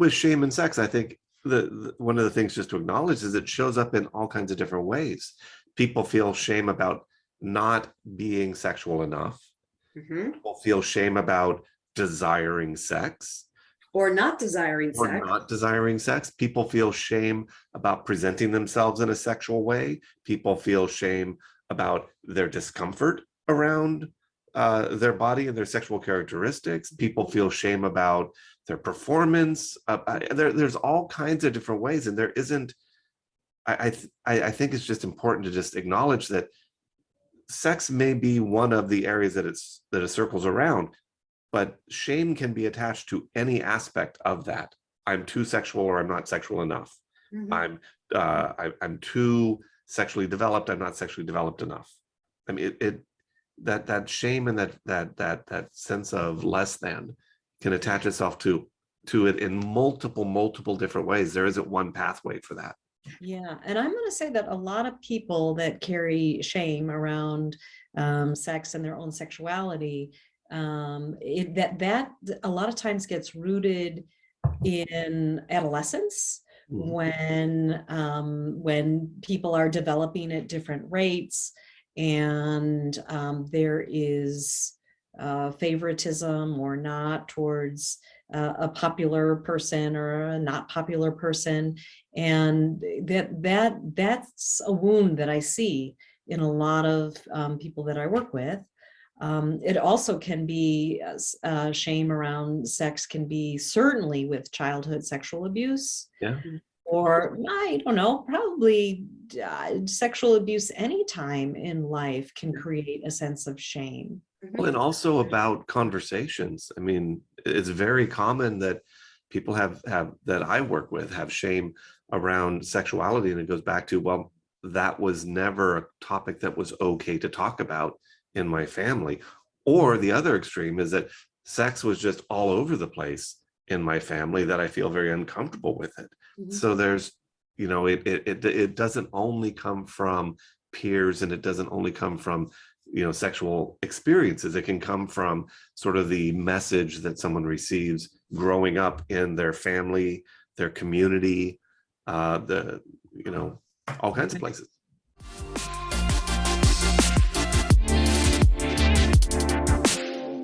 with shame and sex, I think one of the things just to acknowledge is it shows up in all kinds of different ways. People feel shame about not being sexual enough. People feel shame about desiring sex. Or not desiring Or sex. not desiring sex. People feel shame about presenting themselves in a sexual way. People feel shame about their discomfort around their body and their sexual characteristics. People feel shame about their performance. There's all kinds of different ways, and there isn't. I think it's just important to just acknowledge that sex may be one of the areas that it circles around, but shame can be attached to any aspect of that. I'm too sexual, or I'm not sexual enough. I'm too sexually developed. I'm not sexually developed enough. I mean, that shame and that sense of less than can attach itself to it in multiple different ways. There isn't one pathway for that. Yeah, and I'm going to say that a lot of people that carry shame around sex and their own sexuality, that a lot of times gets rooted in adolescence, when people are developing at different rates, and there is favoritism or not towards a popular person or a not popular person, and that's a wound that I see in a lot of people that I work with. It also can be shame around sex can be certainly with childhood sexual abuse. Yeah. Or I don't know, probably sexual abuse anytime in life can create a sense of shame. Well, and also about conversations. I mean, it's very common that people have that I work with have shame around sexuality, and it goes back to, well, that was never a topic that was okay to talk about in my family. Or the other extreme is that sex was just all over the place in my family, that I feel very uncomfortable with it. So there's, it doesn't only come from peers, and it doesn't only come from sexual experiences. It can come from sort of the message that someone receives growing up in their family, their community, all kinds of places.